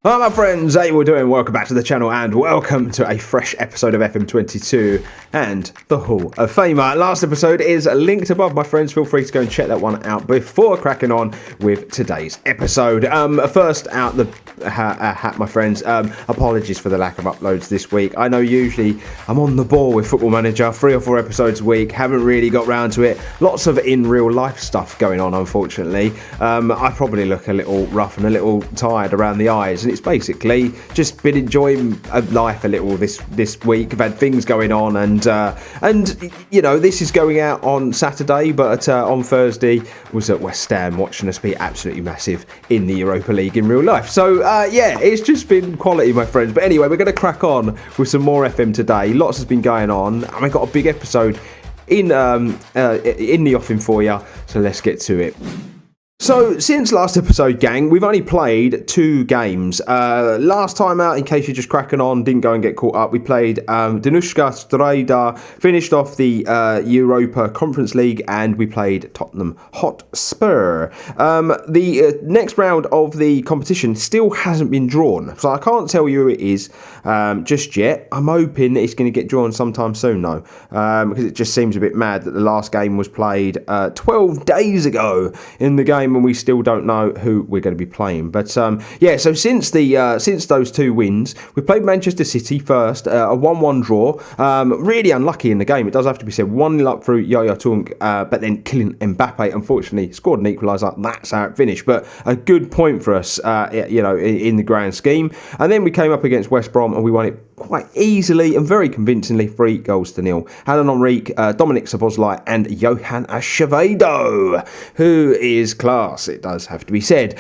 Hi my friends, how you all doing? Welcome back to the channel and welcome to a fresh episode of FM22 and the Hall of Fame. Last episode is linked above, my friends. Feel free to go and check that one out before cracking on with today's episode. First out the hat, my friends. Apologies for the lack of uploads this week. I know usually I'm on the ball with Football Manager, 3 or 4 episodes a week. Haven't really got round to it. Lots of in real life stuff going on, unfortunately. I probably look a little rough and a little tired around the eyes, and it's basically just been enjoying life a little this week. I've had things going on, and you know, this is going out on Saturday, but on Thursday was at West Ham watching us be absolutely massive in the Europa League in real life. So yeah, it's just been quality, my friends. But anyway, we're going to crack on with some more FM today. Lots has been going on, and we've got a big episode in the offing for you, so let's get to it. So, since last episode, gang, we've only played 2 games. Last time out, in case you're just cracking on, didn't go and get caught up, we played Danushka Strida, finished off the Europa Conference League, and we played Tottenham Hotspur. The next round of the competition still hasn't been drawn, so I can't tell you who it is just yet. I'm hoping it's going to get drawn sometime soon, though, because it just seems a bit mad that the last game was played 12 days ago in the game, and we still don't know who we're going to be playing. But yeah, so since those 2 wins, we played Manchester City first, a 1-1 draw. Really unlucky in the game, it does have to be said. 1-0 up through Yaya Toure, but then Kylian Mbappe unfortunately scored an equaliser. That's how it finished, but a good point for us, you know, in the grand scheme. And then we came up against West Brom and we won it quite easily and very convincingly, 3-0. Alan Enrique, Dominic Szoboszlai and Johan Acevedo, who is class, it does have to be said.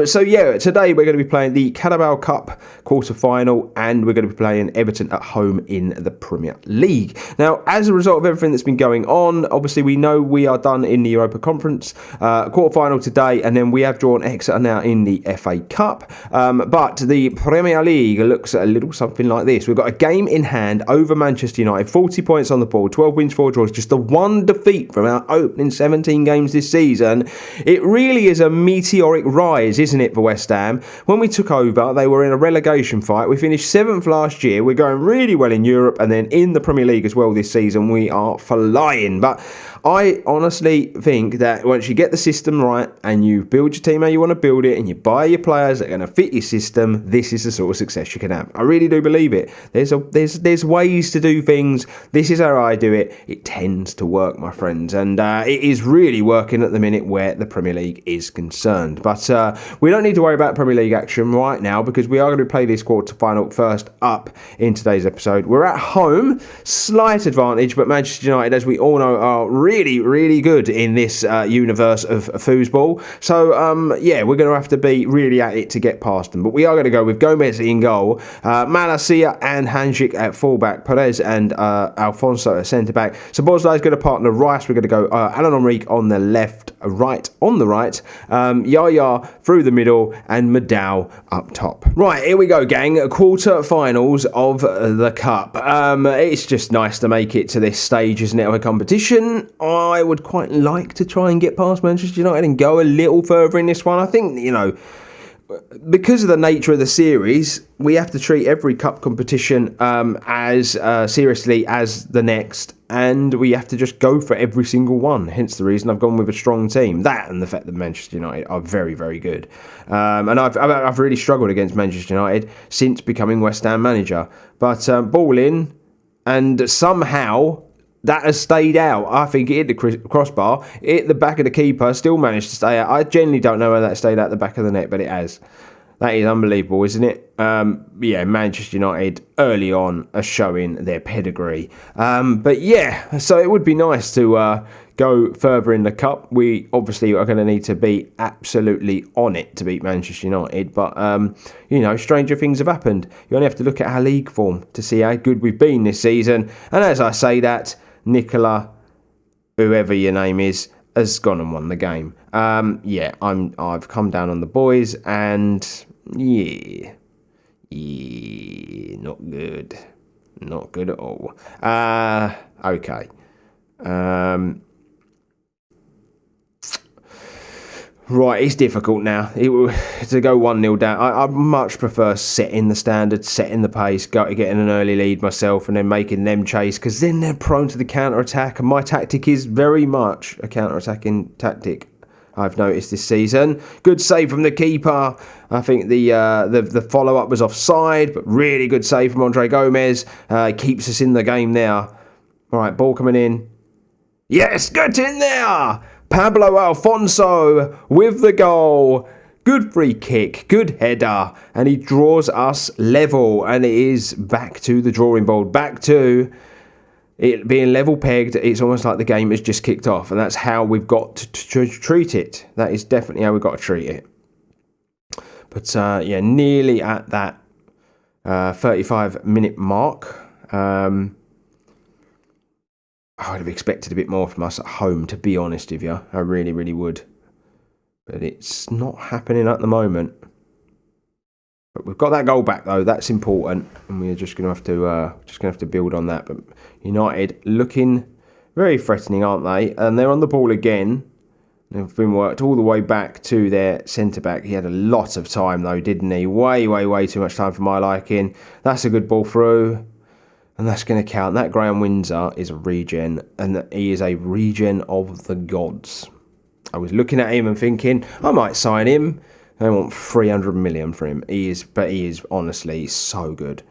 So yeah, today we're going to be playing the Carabao Cup quarter-final, and we're going to be playing Everton at home in the Premier League. Now, as a result of everything that's been going on, obviously we know we are done in the Europa Conference, quarter-final today, and then we have drawn Exeter now in the FA Cup. But the Premier League looks a little something like this. We've got a game in hand over Manchester United, 40 points on the board, 12 wins, 4 draws, just the 1 defeat from our opening 17 games this season. It really is a meteoric rise, isn't it, for West Ham? When we took over, they were in a relegation fight. We finished 7th last year. We're going really well in Europe, and then in the Premier League as well this season, we are flying. But I honestly think that once you get the system right and you build your team how you want to build it and you buy your players that are going to fit your system, this is the sort of success you can have. I really do believe it. There's ways to do things. This is how I do it. It tends to work, my friends, and it is really working at the minute where the Premier League is concerned. But we don't need to worry about Premier League action right now, because we are going to play this quarter-final first up in today's episode. We're at home, slight advantage, but Manchester United, as we all know, are really, really good in this universe of foosball. So, yeah, we're going to have to be really at it to get past them. But we are going to go with Gomez in goal, Malacia and Hanzik at fullback, Perez and Alfonso at centre-back. So Bosley is going to partner Rice. We're going to go Alan Enrique on the left, right on the right, Yaya through the middle, and Madao up top. Right, here we go, gang. Quarter-finals of the Cup. It's just nice to make it to this stage, isn't it, of a competition. I would quite like to try and get past Manchester United and go a little further in this one. I think, you know, because of the nature of the series, we have to treat every cup competition as seriously as the next, and we have to just go for every single one. Hence the reason I've gone with a strong team. That and the fact that Manchester United are very, very good. And I've really struggled against Manchester United since becoming West Ham manager. But ball in, and somehow that has stayed out. I think it hit the crossbar, it hit the back of the keeper, still managed to stay out. I genuinely don't know where that stayed out the back of the net, but it has. That is unbelievable, isn't it? Yeah, Manchester United early on are showing their pedigree. But yeah, so it would be nice to go further in the cup. We obviously are going to need to be absolutely on it to beat Manchester United. But, you know, stranger things have happened. You only have to look at our league form to see how good we've been this season. And as I say that, Nicola, whoever your name is, has gone and won the game. Yeah, I've come down on the boys, and yeah, not good. Not good at all. Okay. Right, it's difficult now. To go 1-0 down. I much prefer setting the standard, setting the pace, getting an early lead myself, and then making them chase, because then they're prone to the counter-attack, and my tactic is very much a counter-attacking tactic, I've noticed this season. Good save from the keeper. I think the follow-up was offside, but really good save from Andre Gomez. Keeps us in the game now. All right, ball coming in. Yes, get in there! Pablo Alfonso with the goal. Good free kick, good header, and he draws us level, and it is back to the drawing board, back to it being level pegged. It's almost like the game has just kicked off, and that's how we've got to treat it. That is definitely how we've got to treat it. But yeah, nearly at that 35-minute mark. I would have expected a bit more from us at home, to be honest with you. I really, really would. But it's not happening at the moment. But we've got that goal back, though. That's important, and we're just going to have to build on that. But United looking very threatening, aren't they? And they're on the ball again. They've been worked all the way back to their centre back. He had a lot of time, though, didn't he? Way, way, way too much time for my liking. That's a good ball through. And that's going to count. That Graham Windsor is a regen, and he is a regen of the gods. I was looking at him and thinking, I might sign him. I want 300 million for him. He is honestly so good.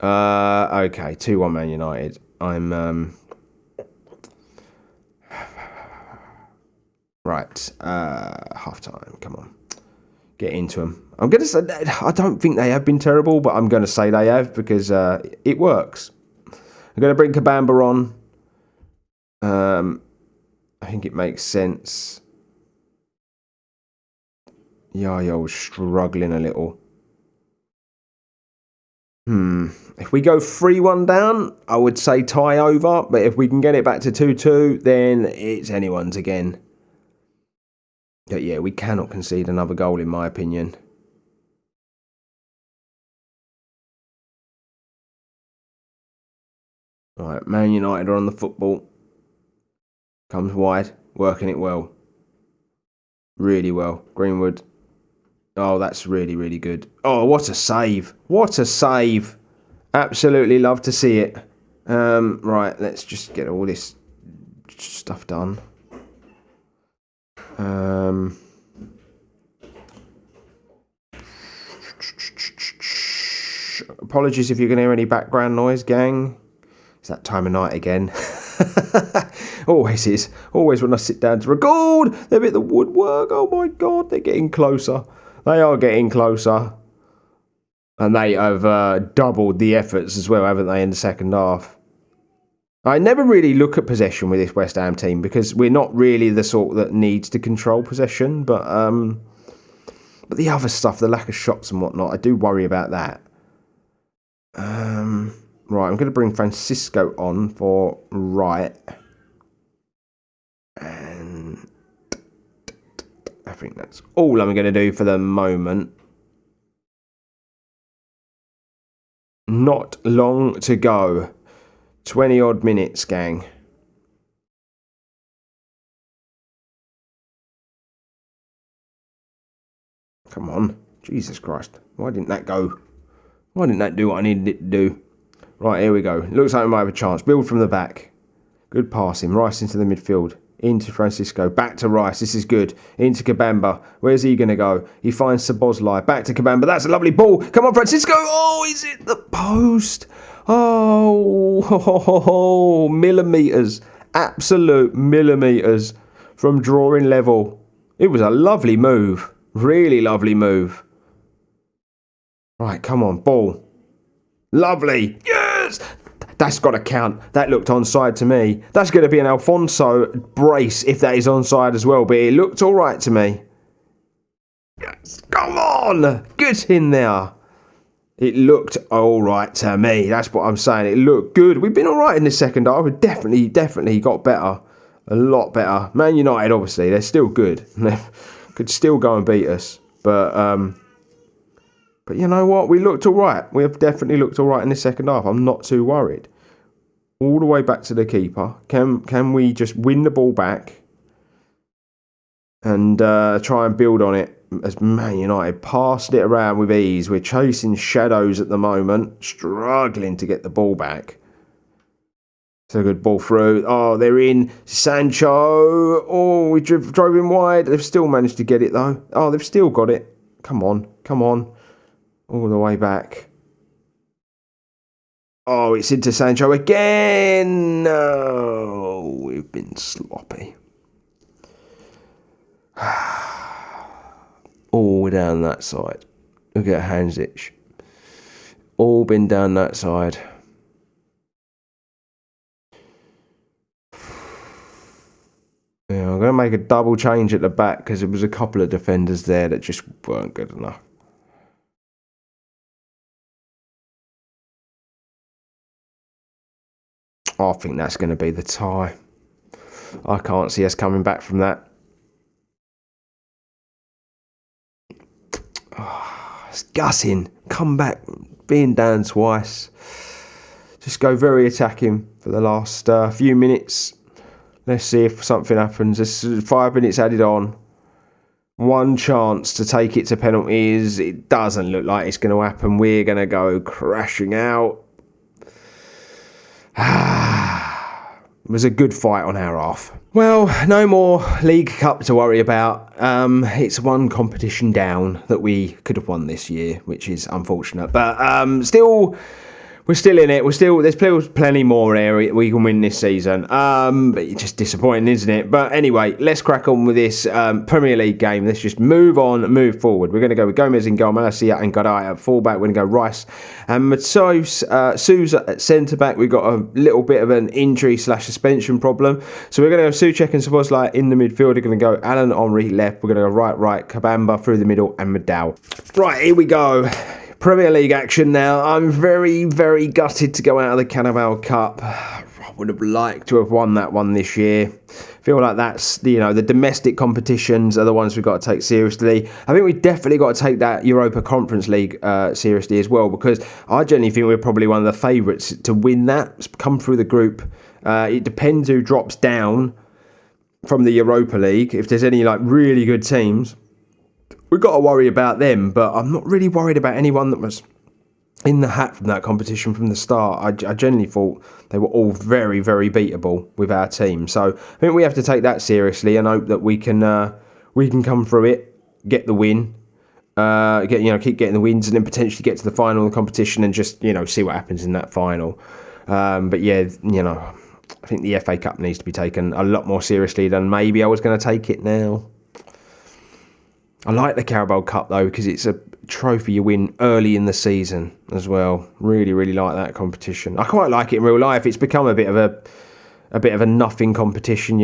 Okay, 2-1 Man United. I'm right. Half time. Come on, get into them. I'm going to say, I don't think they have been terrible, but I'm going to say they have because it works. I'm going to bring Kabamba on. I think it makes sense. Yaya was struggling a little. If we go 3-1 down, I would say tie over. But if we can get it back to 2-2, then it's anyone's again. But yeah, we cannot concede another goal, in my opinion. Right, Man United are on the football. Comes wide, working it well. Really well. Greenwood. Oh, that's really, really good. Oh, what a save. What a save. Absolutely love to see it. Right, let's just get all this stuff done. Apologies if you can hear any background noise, gang. It's that time of night again. Always is. Always when I sit down to record, they've hit the woodwork. Oh my God, they're getting closer. They are getting closer. And they have doubled the efforts as well, haven't they, in the second half? I never really look at possession with this West Ham team because we're not really the sort that needs to control possession. But the other stuff, the lack of shots and whatnot, I do worry about that. Right, I'm going to bring Francisco on for right. And I think that's all I'm going to do for the moment. Not long to go. 20 odd minutes, gang. Come on. Jesus Christ. Why didn't that go? Why didn't that do what I needed it to do? Right, here we go. Looks like we might have a chance. Build from the back. Good passing. Rice into the midfield. Into Francisco. Back to Rice. This is good. Into Kabamba. Where's he going to go? He finds Szoboszlai. Back to Kabamba. That's a lovely ball. Come on, Francisco. Oh, is it the post? Oh, millimetres. Absolute millimetres from drawing level. It was a lovely move. Really lovely move. Right, come on. Ball. Lovely. Yes! That's got to count. That looked onside to me. That's going to be an Alfonso brace if that is onside as well. But it looked all right to me. Yes, come on. Get in there. It looked all right to me. That's what I'm saying. It looked good. We've been all right in the second half. We've definitely got better. A lot better. Man United, obviously, they're still good. They could still go and beat us. But you know what? We looked all right. We have definitely looked all right in the second half. I'm not too worried. All the way back to the keeper. Can we just win the ball back? and try and build on it. As Man United passed it around with ease. We're chasing shadows at the moment, struggling to get the ball back. It's a good ball through. Oh, they're in. Sancho. Oh, we drove him wide. They've still managed to get it, though. Oh, they've still got it. Come on. All the way back. Oh, it's into Sancho again. No, we've been sloppy. All down that side. Look at Hansic. All been down that side. Yeah, I'm going to make a double change at the back because there was a couple of defenders there that just weren't good enough. I think that's going to be the tie. I can't see us coming back from that. It's gutting. Come back, being down twice. Just go very attacking for the last few minutes. Let's see if something happens. There's 5 minutes added on. One chance to take it to penalties. It doesn't look like it's going to happen. We're going to go crashing out. It was a good fight on our half. Well, no more League Cup to worry about. It's one competition down that we could have won this year, which is unfortunate. But still, we're still in it. There's plenty more area we can win this season. But it's just disappointing, isn't it? But anyway, let's crack on with this Premier League game. Let's just move forward. We're going to go with Gomez in goal, Malacia and Garay at fullback. We're going to go Rice and Matos, Sousa at centre-back. We've got a little bit of an injury/suspension problem. So we're going to go Soucek and Szoboszlai in the midfield. We're going to go Alan Henry left. We're going to go right, Kabamba through the middle and Madal. Right, here we go. Premier League action now. I'm very, very gutted to go out of the Carabao Cup. I would have liked to have won that one this year. Feel like that's, the domestic competitions are the ones we've got to take seriously. I think we've definitely got to take that Europa Conference League seriously as well, because I genuinely think we're probably one of the favourites to win that, come through the group. It depends who drops down from the Europa League. If there's any really good teams, we've got to worry about them, but I'm not really worried about anyone that was in the hat from that competition from the start. I genuinely thought they were all very, very beatable with our team. So I think we have to take that seriously and hope that we can come through it, get the win, keep getting the wins, and then potentially get to the final of the competition and just see what happens in that final. But yeah, I think the FA Cup needs to be taken a lot more seriously than maybe I was going to take it now. I like the Carabao Cup though because it's a trophy you win early in the season as well. Really, really like that competition. I quite like it in real life. It's become a bit of a nothing competition.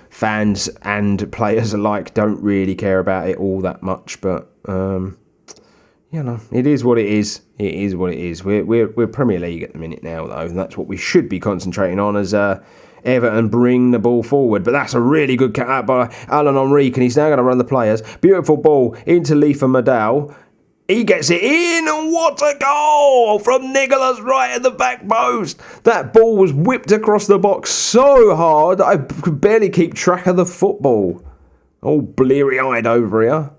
Fans and players alike don't really care about it all that much. But it is what it is. It is what it is. We're Premier League at the minute now though, and that's what we should be concentrating on as Everton bring the ball forward. But that's a really good cut out by Alan Henry, and he's now going to run the players. Beautiful ball into Leafa Madal. He gets it in, and what a goal from Nicholas right at the back post. That ball was whipped across the box so hard that I could barely keep track of the football. All bleary-eyed over here.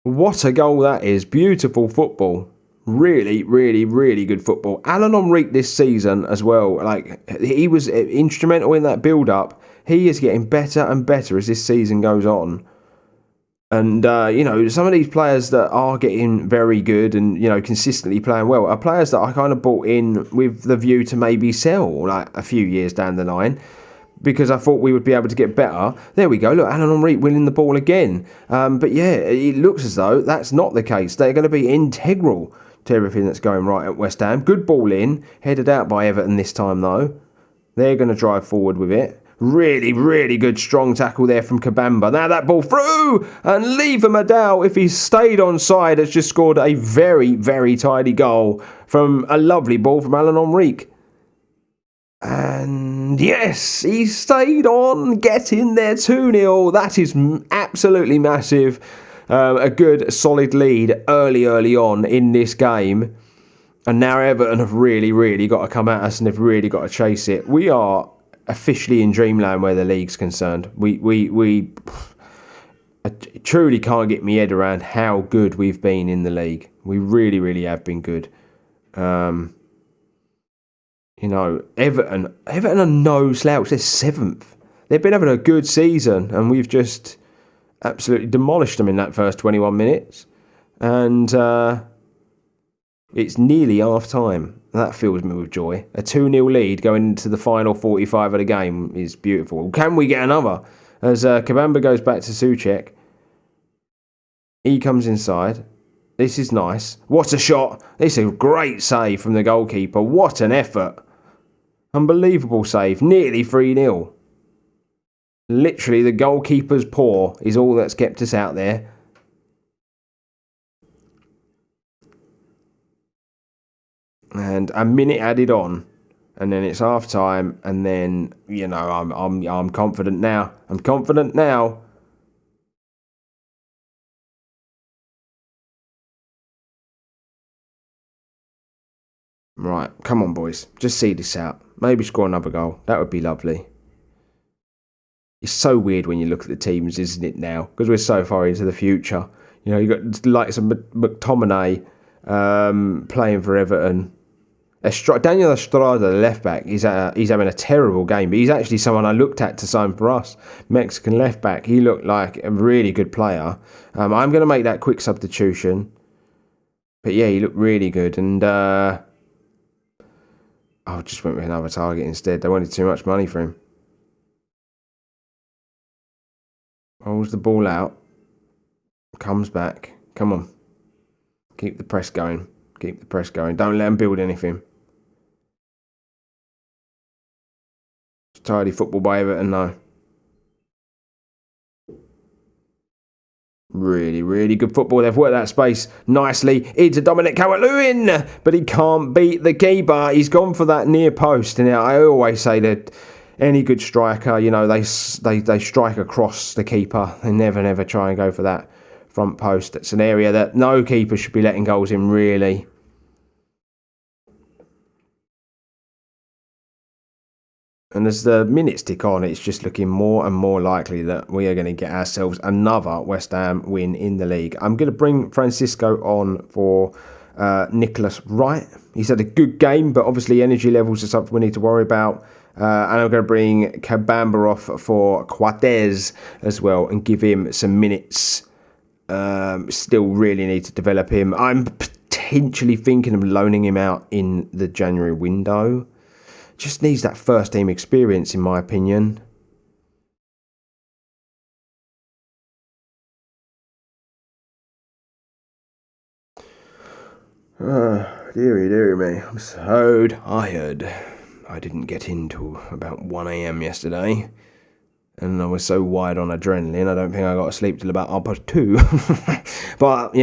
What a goal that is. Beautiful football. Really, really, really good football. Alan Henry this season as well. He was instrumental in that build-up. He is getting better and better as this season goes on. And, some of these players that are getting very good and, consistently playing well are players that I kind of brought in with the view to maybe sell, a few years down the line, because I thought we would be able to get better. There we go. Look, Alan Henry winning the ball again. But, yeah, it looks as though that's not the case. They're going to be integral to everything that's going right at West Ham. Good ball in, headed out by Everton this time though. They're going to drive forward with it. Really, really good strong tackle there from Kabamba. Now that ball through, and Leafa Madal, if he's stayed onside, has just scored a very, very tidy goal from a lovely ball from Alan Henry. And yes, he stayed on, getting there 2-0. That is absolutely massive. A good solid lead early on in this game. And now Everton have really, really got to come at us and they've really got to chase it. We are officially in dreamland where the league's concerned. I truly can't get my head around how good we've been in the league. We really, really have been good. Everton are no slouch. They're 7th. They've been having a good season, and we've just absolutely demolished them in that first 21 minutes. And it's nearly half time. That fills me with joy. A 2-0 lead going into the final 45 of the game is beautiful. Can we get another? As Kabamba goes back to Souček. He comes inside. This is nice. What a shot. This is a great save from the goalkeeper. What an effort. Unbelievable save. Nearly 3-0. Literally, the goalkeeper's paw is all that's kept us out there. And a minute added on. And then it's half time, and then I'm confident now. I'm confident now. Right, come on, boys. Just see this out. Maybe score another goal. That would be lovely. It's so weird when you look at the teams, isn't it, now? Because we're so far into the future. You've got like some McTominay playing for Everton. Daniel Estrada, the left-back, he's having a terrible game, but he's actually someone I looked at to sign for us. Mexican left-back. He looked like a really good player. I'm going to make that quick substitution. But yeah, he looked really good. And I just went with another target instead. They wanted too much money for him. Rolls the ball out. Comes back. Come on. Keep the press going. Keep the press going. Don't let them build anything. Tidy football by Everton, no. Really, really good football. They've worked that space nicely into Dominic Calvert-Lewin, but he can't beat the keeper. He's gone for that near post. And I always say that any good striker, they strike across the keeper. They never try and go for that front post. It's an area that no keeper should be letting goals in, really. And as the minutes tick on, it's just looking more and more likely that we are going to get ourselves another West Ham win in the league. I'm going to bring Francisco on for Nicholas Wright. He's had a good game, but obviously energy levels are something we need to worry about. And I'm going to bring Kabamba off for Cortés as well and give him some minutes. Still really need to develop him. I'm potentially thinking of loaning him out in the January window. Just needs that first team experience, in my opinion. Deary me, I'm so tired. I didn't get into about 1 a.m. yesterday, and I was so wide on adrenaline, I don't think I got to sleep till about 2:30. But,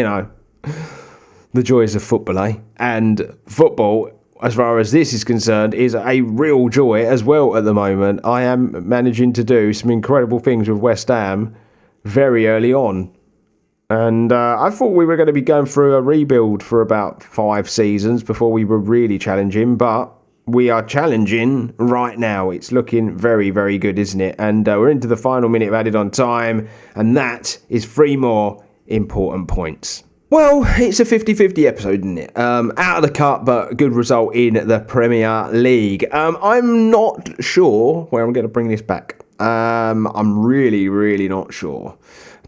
the joys of football, eh? And football, as far as this is concerned, is a real joy as well at the moment. I am managing to do some incredible things with West Ham very early on. And I thought we were going to be going through a rebuild for about 5 seasons before we were really challenging, but we are challenging right now. It's looking very, very good, isn't it? And we're into the final minute of added on time, and that is 3 more important points. Well, it's a 50-50 episode, isn't it? Out of the cut, but a good result in the Premier League. I'm not sure where I'm going to bring this back. I'm really, really not sure.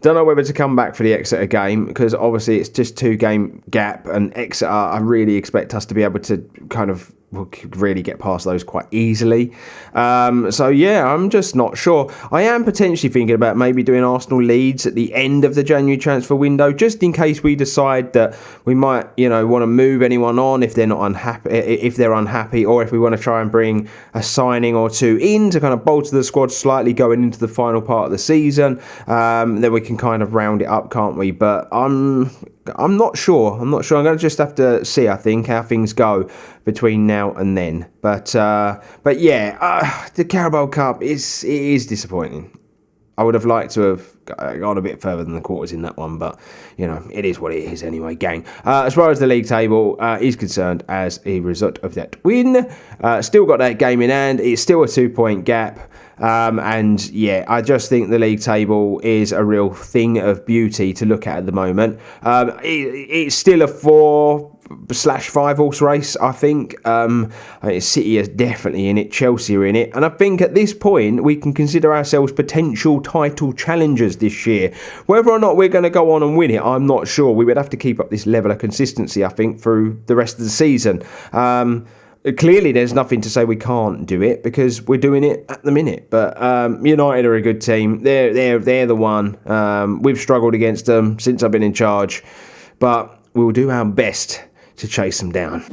Don't know whether to come back for the Exeter game, because obviously it's just 2-game gap, and Exeter, I really expect us to be able to kind of really get past those quite easily. So yeah, I'm just not sure. I am potentially thinking about maybe doing Arsenal Leeds at the end of the January transfer window, just in case we decide that we might, want to move anyone on if they're not unhappy, or if we want to try and bring a signing or two in to kind of bolster the squad slightly going into the final part of the season. Then we can kind of round it up, can't we? But I'm not sure. I'm going to just have to see, I think, how things go between now and then. But yeah, the Carabao Cup is disappointing. I would have liked to have gone a bit further than the quarters in that one, but, you know, it is what it is anyway, gang. As far as the league table is concerned, as a result of that win, still got that game in hand. It's still a 2-point gap. And yeah, I just think the league table is a real thing of beauty to look at the moment. It's still a 4/5 horse race, I think. City is definitely in it, Chelsea are in it, and I think at this point we can consider ourselves potential title challengers this year. Whether or not we're going to go on and win it, I'm not sure. We would have to keep up this level of consistency, I think, through the rest of the season. Clearly, there's nothing to say we can't do it because we're doing it at the minute. But United are a good team. They're the one. We've struggled against them since I've been in charge, but we'll do our best to chase them down.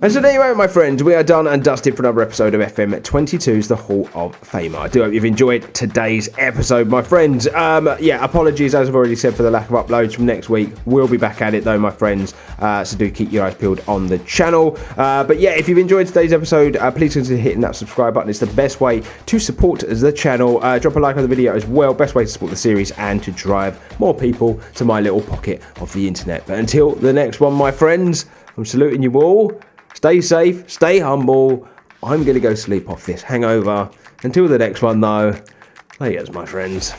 And so there you have it, my friends. We are done and dusted for another episode of FM22's The Hall of Fame. I do hope you've enjoyed today's episode, my friends. Apologies, as I've already said, for the lack of uploads from next week. We'll be back at it, though, my friends. So do keep your eyes peeled on the channel. But yeah, if you've enjoyed today's episode, please consider hitting that subscribe button. It's the best way to support the channel. Drop a like on the video as well. Best way to support the series and to drive more people to my little pocket of the internet. But until the next one, my friends, I'm saluting you all. Stay safe, stay humble. I'm going to go sleep off this hangover. Until the next one, though, laters, my friends.